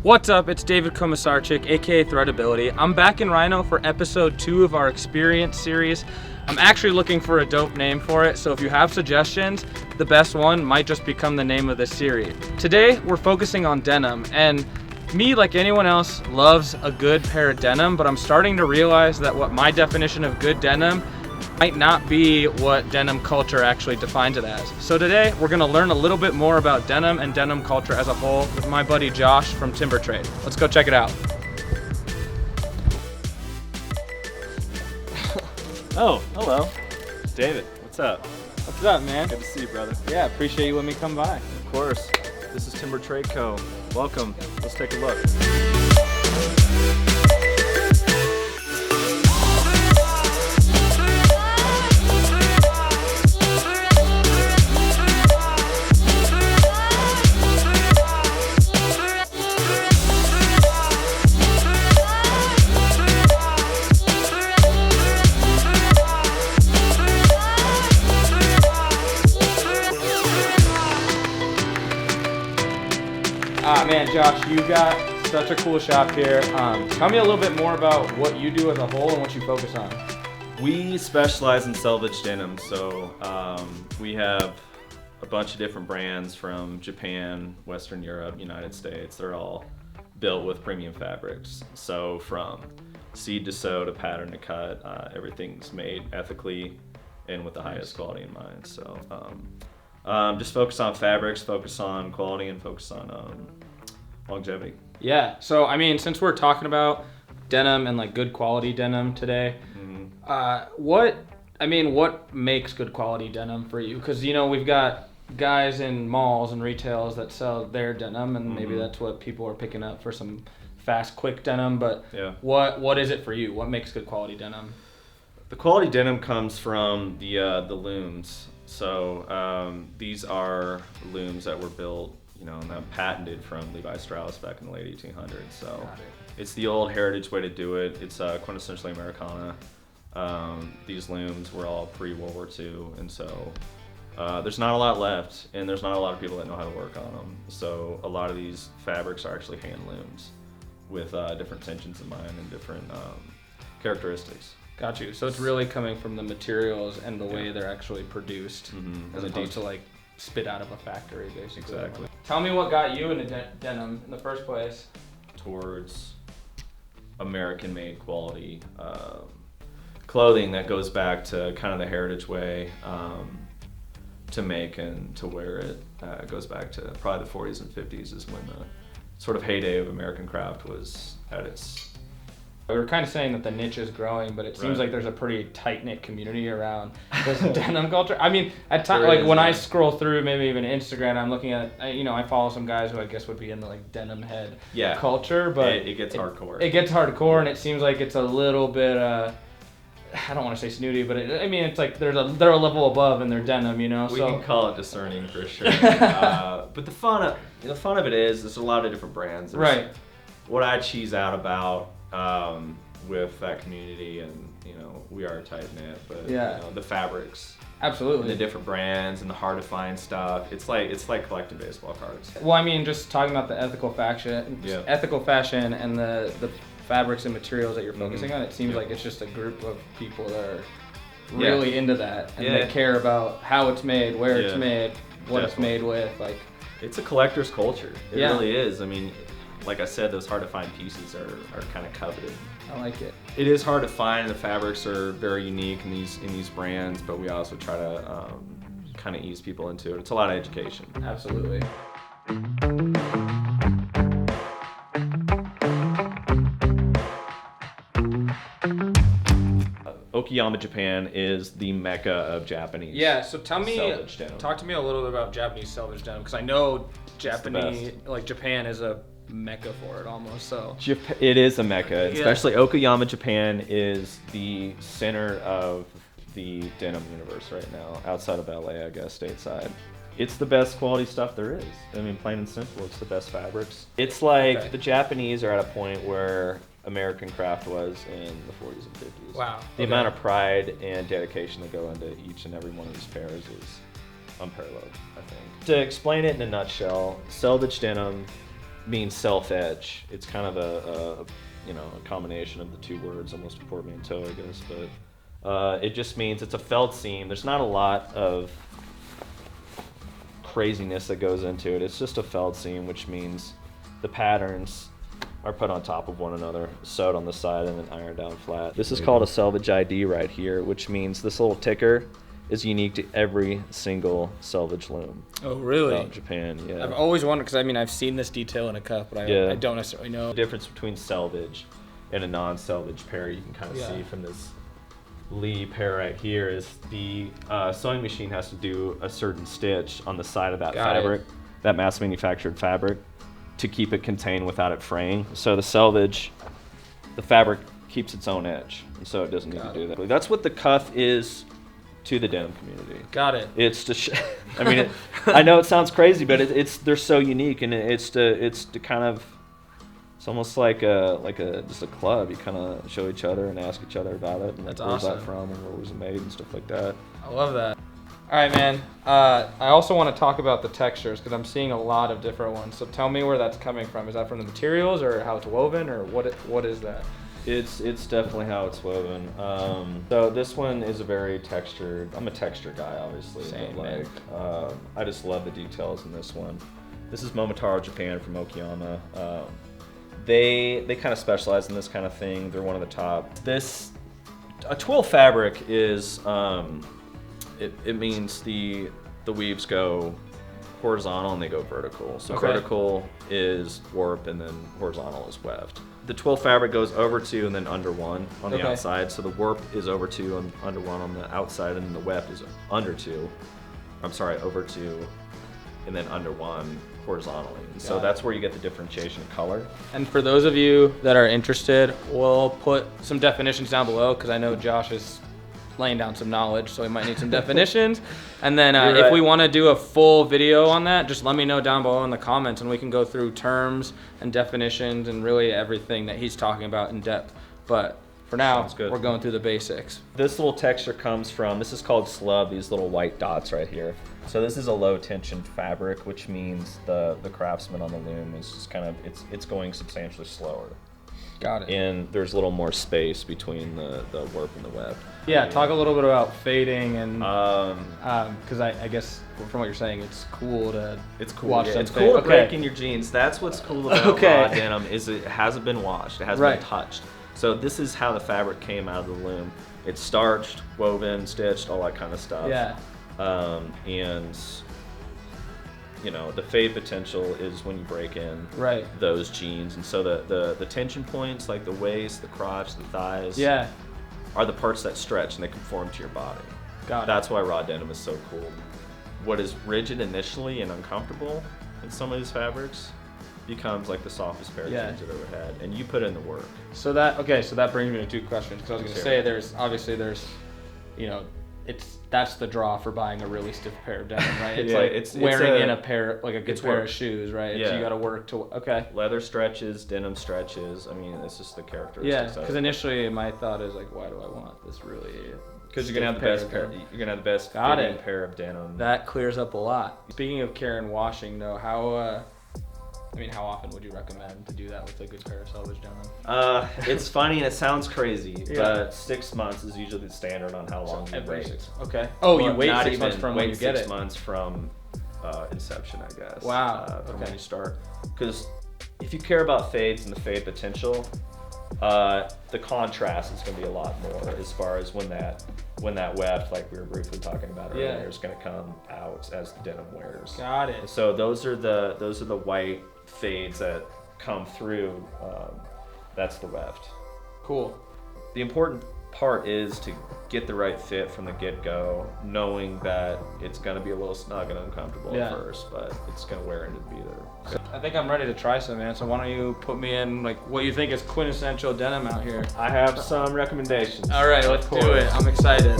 What's up? It's David Komisarczyk, aka Threadability. I'm back in RiNo for episode 2 of our Experience series. I'm actually looking for a dope name for it, so if you have suggestions, the best one might just become the name of this series. Today, we're focusing on denim, and me, like anyone else, loves a good pair of denim, but I'm starting to realize that what my definition of good denim might not be what denim culture actually defines it as. So today, we're gonna learn a little bit more about denim and denim culture as a whole with my buddy Josh from Timber Trade. Let's go check it out. Oh, hello. It's David. What's up? What's up, man? Good to see you, brother. Yeah, appreciate you letting me come by. Of course. This is Timber Trade Co. Welcome. Let's take a look. Man, Josh, you got such a cool shop here. Tell me a little bit more about what you do as a whole and what you focus on. We specialize in Selvedge Denim, so we have a bunch of different brands from Japan, Western Europe, United States. They're all built with premium fabrics. So from seed to sew to pattern to cut, everything's made ethically and with the highest quality in mind. So just focus on fabrics, focus on quality, and focus on longevity. Yeah, so I mean, since we're talking about denim and like good quality denim today, what makes good quality denim for you? Because you know we've got guys in malls and retails that sell their denim, and maybe that's what people are picking up for some fast, quick denim. But yeah, what is it for you? What makes good quality denim? The quality denim comes from the looms. So these are looms that were built, you know, and then patented from Levi Strauss back in the late 1800s. So it's the old heritage way to do it. It's quintessentially Americana. These looms were all pre-World War II, and so there's not a lot left, and there's not a lot of people that know how to work on them. So a lot of these fabrics are actually hand looms with different tensions in mind and different characteristics. Got you. So it's really coming from the materials and the way they're actually produced, as opposed to like spit out of a factory, basically. Exactly. Tell me what got you into denim in the first place. Towards American-made quality clothing that goes back to kind of the heritage way to make and to wear it. Goes back to probably the 40s and 50s is when the sort of heyday of American craft was at its... We were kind of saying that the niche is growing, but it seems like there's a pretty tight-knit community around this denim culture. I mean, at times, like when I scroll through, maybe even Instagram, I'm looking at, you know, I follow some guys who I guess would be in the like denim head culture, but it gets hardcore. It gets hardcore, and it seems like it's a little bit, I don't want to say snooty, but I mean, it's like they're a level above in their denim, you know. We can call it discerning for sure. But the fun of it is there's a lot of different brands. There's what I cheese out about. With that community, and you know, we are tight knit, but you know, the fabrics, absolutely, and the different brands and the hard to find stuff. It's like collecting baseball cards. Well, I mean, just talking about the ethical fashion, and the fabrics and materials that you're focusing on. It seems like it's just a group of people that are really into that, and they care about how it's made, where it's made, what it's made with. Like, it's a collector's culture. It really is. I mean, like I said, those hard to find pieces are kind of coveted. I like it. It is hard to find. The fabrics are very unique in these brands, but we also try to kind of ease people into it. It's a lot of education. Absolutely. Okayama, Japan is the mecca of Japanese. Yeah, so talk to me a little bit about Japanese selvage denim, because I know Japan is a mecca for it almost. So it is a mecca, especially Okayama, Japan is the center of the denim universe right now, outside of LA, I guess, stateside. It's the best quality stuff there is. I mean, plain and simple, it's the best fabrics. It's like the Japanese are at a point where American craft was in the 40s and 50s. Wow. The amount of pride and dedication that go into each and every one of these pairs is unparalleled, I think. To explain it in a nutshell, Selvedge Denim means self-edge. It's kind of a combination of the two words, almost a portmanteau, I guess. But it just means it's a felt seam. There's not a lot of craziness that goes into it. It's just a felt seam, which means the patterns are put on top of one another, sewed on the side, and then ironed down flat. This is called a Selvedge ID right here, which means this little ticker is unique to every single Selvedge loom. Oh, really? Out in Japan, yeah. I've always wondered, because I mean, I've seen this detail in a cuff, but I don't necessarily know. The difference between Selvedge and a non-Selvedge pair, you can kind of see from this Lee pair right here, is the sewing machine has to do a certain stitch on the side of that fabric, that mass manufactured fabric, to keep it contained without it fraying. So the Selvedge, the fabric keeps its own edge, and so it doesn't need to do that. That's what the cuff is to the denim community. Got it. It's to I mean, I know it sounds crazy, but they're so unique, and it's to kind of, it's almost like just a club. You kind of show each other and ask each other about it, and that's where's awesome. that from, and where was it made, and stuff like that. I love that. All right, man. I also want to talk about the textures, because I'm seeing a lot of different ones. So tell me where that's coming from. Is that from the materials, or how it's woven, or what is that? It's definitely how it's woven. So this one is a very textured. I'm a texture guy, obviously. Same, but I just love the details in this one. This is Momotaro Japan from Okayama. They kind of specialize in this kind of thing. They're one of the top. A twill fabric is it means the weaves go horizontal and they go vertical. So vertical is warp, and then horizontal is weft. The twill fabric goes over 2 and then under 1 on the outside. So the warp is over 2 and under 1 on the outside, and then the weft is over 2 and then under 1 horizontally. So that's where you get the differentiation of color. And for those of you that are interested, we'll put some definitions down below, because I know Josh is laying down some knowledge, so we might need some definitions. And then if we want to do a full video on that, just let me know down below in the comments, and we can go through terms and definitions and really everything that he's talking about in depth. But for now, we're going through the basics. This little texture comes from, this is called slub, these little white dots right here. So this is a low tension fabric, which means the craftsman on the loom is just kind of, it's going substantially slower. Got it. And there's a little more space between the warp and the weft. Yeah, talk a little bit about fading, and because I guess from what you're saying, it's cool to watch them. It's cool to break in your jeans. That's what's cool about raw denim, is it hasn't been washed. It hasn't been touched. So this is how the fabric came out of the loom. It's starched, woven, stitched, all that kind of stuff. Yeah. And you know, the fade potential is when you break in those jeans. And so the tension points, like the waist, the crotch, the thighs, are the parts that stretch and they conform to your body. Got it. That's why raw denim is so cool. What is rigid initially and uncomfortable in some of these fabrics becomes like the softest pair of jeans I've ever had, and you put in the work. So that brings me to 2 questions, because I was going to say there's you know, that's the draw for buying a really stiff pair of denim, right? It's wearing in a pair, like a good pair of shoes, right? Yeah. So you got to work to leather stretches, denim stretches. I mean, it's just the characteristics. Yeah, because initially my thought is like, why do I want this really? Because you're gonna have the best pair. You're gonna have the best fitting pair of denim. That clears up a lot. Speaking of care and washing, though, how often would you recommend to do that with a good pair of Selvedge denim? It's funny and it sounds crazy, but 6 months is usually the standard on how long you wait. Okay. Oh, you wait 6 months from when you get it. 6 months from inception, I guess. Wow. From when you start. Because if you care about fades and the fade potential, the contrast is going to be a lot more as far as when that weft, like we were briefly talking about earlier, is going to come out as the denim wears. Got it. So those are the white fades that come through. That's the weft. Cool. The important part is to get the right fit from the get-go, knowing that it's going to be a little snug and uncomfortable at first, but it's going to wear into the beater. I think I'm ready to try some, man. So why don't you put me in like what you think is quintessential denim out here? I have some recommendations. All right, let's do it. I'm excited.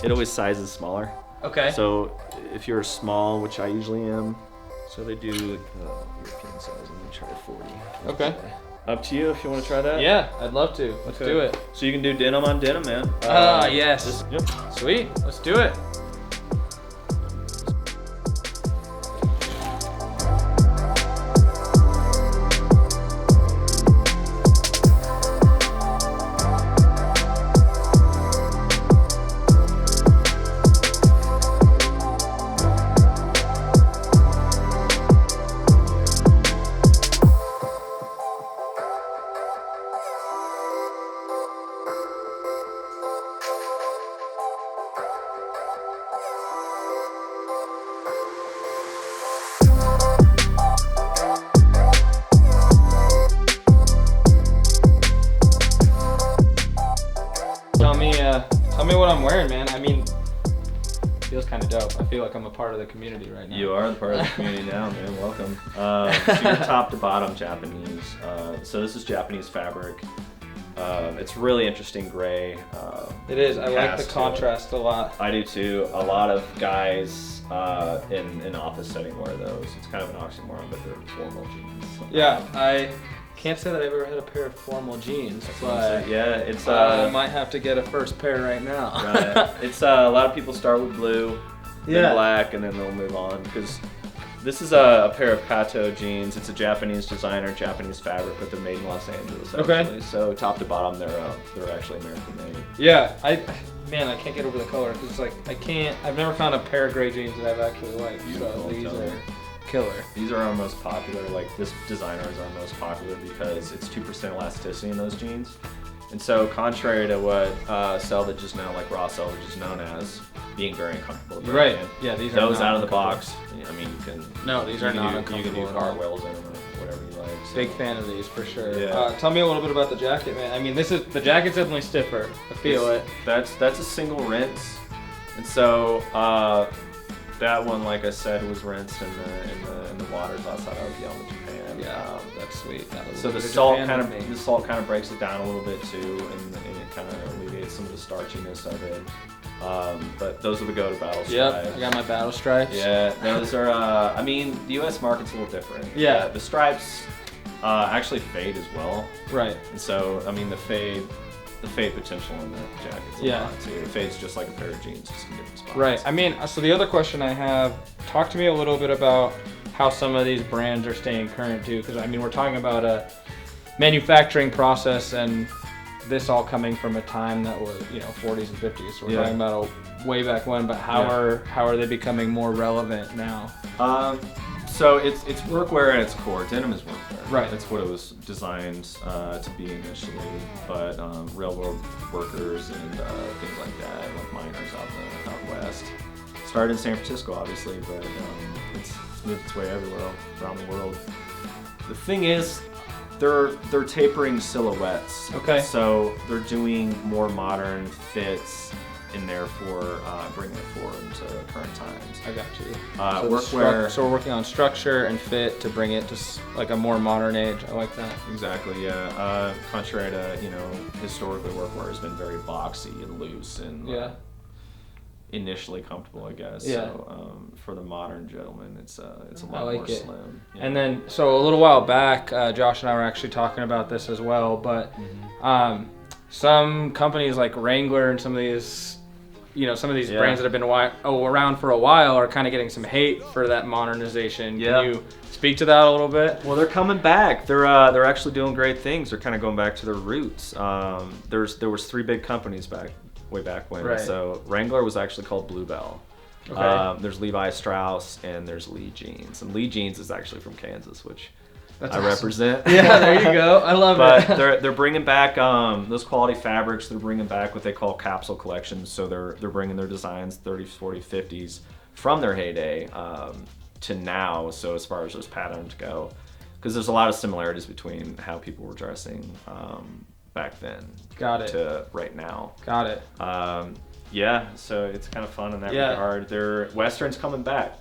It always sizes smaller. Okay. So if you're small, which I usually am, so they do like European size. I'm gonna try 40. Okay. Up to you if you want to try that. Yeah, I'd love to. Let's do it. So you can do denim on denim, man. Yes. Yep. Sweet. Let's do it. Tell me what I'm wearing, man. I mean, feels kind of dope. I feel like I'm a part of the community right now. You are the part of the community now, man. Welcome. So you're top to bottom Japanese. So this is Japanese fabric. It's really interesting gray. It is. I like the contrast a lot. I do too. A lot of guys in an office setting wear those. It's kind of an oxymoron, but they're formal jeans. Yeah, I can't say that I've ever had a pair of formal jeans, but yeah, it's I might have to get a first pair right now. Right. It's a lot of people start with blue, then black, and then they'll move on because this is a pair of Kato jeans. It's a Japanese designer, Japanese fabric, but they're made in Los Angeles. Actually. Okay. So top to bottom, they're actually American made. Yeah, I can't get over the color because like I've never found a pair of gray jeans that I've actually liked. So these are killer. These are our most popular. Like this designer is our most popular because it's 2% elasticity in those jeans. And so contrary to what Selvedge is now, like raw Selvedge is known as, being very uncomfortable. Right. Yeah, these are those not out of the box. I mean, you can. No, these are not uncomfortable. You can do at all. cartwheels in them or whatever you like. So. Big fan of these for sure. Yeah. Tell me a little bit about the jacket, man. I mean, the jacket's definitely stiffer. I feel it. That's a single rinse, and so that one, like I said, was rinsed in the waters outside of Yelma, Japan. Yeah, that's sweet. So the salt kind of breaks it down a little bit too, and it kind of alleviates some of the starchiness of it. But those are the go-to battle stripes. Yep, I got my battle stripes. Yeah, those are. I mean, the U.S. market's a little different. Yeah, the stripes actually fade as well. Right. And so, I mean, the fade potential in the jacket's a lot too. It fades just like a pair of jeans, just in different spots. Right. I mean, so the other question I have, talk to me a little bit about how some of these brands are staying current too, because I mean, we're talking about a manufacturing process and this all coming from a time that was, 40s and 50s. So we're talking about a way back when, but how are they becoming more relevant now? So it's workwear at its core. Denim is workwear. Right. That's what it was designed to be initially. But railroad workers and things like that, like miners out west, started in San Francisco, obviously, but it's moved its way everywhere around the world. The thing is, they're tapering silhouettes. Okay. So they're doing more modern fits and therefore bringing it forward into current times. I got you. Workwear. So we're working on structure and fit to bring it to like a more modern age. I like that. Exactly. Yeah. Contrary to historically, workwear has been very boxy and loose and initially comfortable, I guess. Yeah. So for the modern gentleman, it's a lot more slim. Yeah. And then so a little while back, Josh and I were actually talking about this as well, but some companies like Wrangler and some of these brands that have been around for a while are kind of getting some hate for that modernization. Can you speak to that a little bit? Well, they're coming back. They're actually doing great things. They're kind of going back to their roots. There was 3 big companies way back when. Right. So Wrangler was actually called Bluebell. Okay. There's Levi Strauss and there's Lee Jeans. And Lee Jeans is actually from Kansas, which That's I awesome. represent. Yeah, there you go. I love it. But they're bringing back those quality fabrics. They're bringing back what they call capsule collections. So they're bringing their designs 30s, 40s, 50s from their heyday to now. So as far as those patterns go, because there's a lot of similarities between how people were dressing back then. Got it. To right now. Got it. So it's kind of fun in that regard. Western's coming back.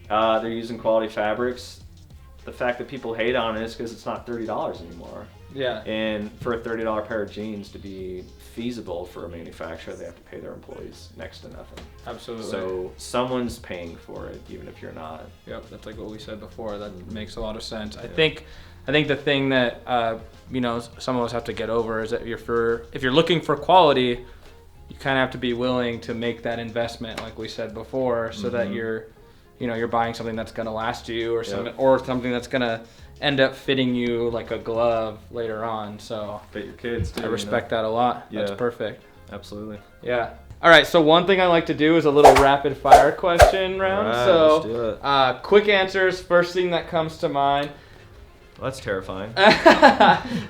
They're using quality fabrics. The fact that people hate on it is because it's not $30 anymore. Yeah. And for a $30 pair of jeans to be feasible for a manufacturer, they have to pay their employees next to nothing. Absolutely. So someone's paying for it, even if you're not. Yep, that's like what we said before. That makes a lot of sense. I think the thing that you know, some of us have to get over is that if you're looking for quality, you kind of have to be willing to make that investment, like we said before, so that you're buying something that's going to last you, or something that's going to end up fitting you like a glove later on. So Fit your kids too. I respect that a lot. Yeah. That's perfect. Absolutely. Yeah. All right, so one thing I like to do is a little rapid fire question round. All right, so let's do it. Quick answers, first thing that comes to mind. Well, that's terrifying.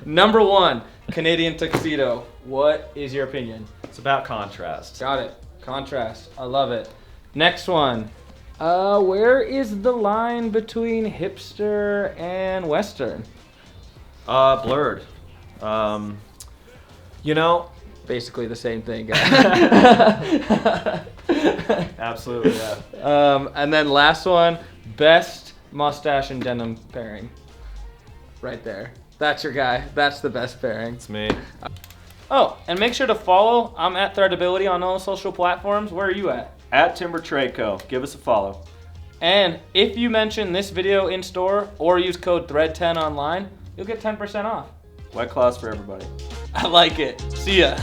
Number 1, Canadian tuxedo. What is your opinion? It's about contrast. Got it. Contrast. I love it. Next one. Where is the line between hipster and Western? Blurred. You know, Basically the same thing, guys. absolutely, yeah. And then last one, best mustache and denim pairing. Right there. That's your guy. That's the best pairing. It's me. Oh, and make sure to follow. I'm at Threadability on all social platforms. Where are you at? At Timber Trade Co. Give us a follow. And if you mention this video in store or use code THREAD10 online, you'll get 10% off. White claws for everybody. I like it. See ya.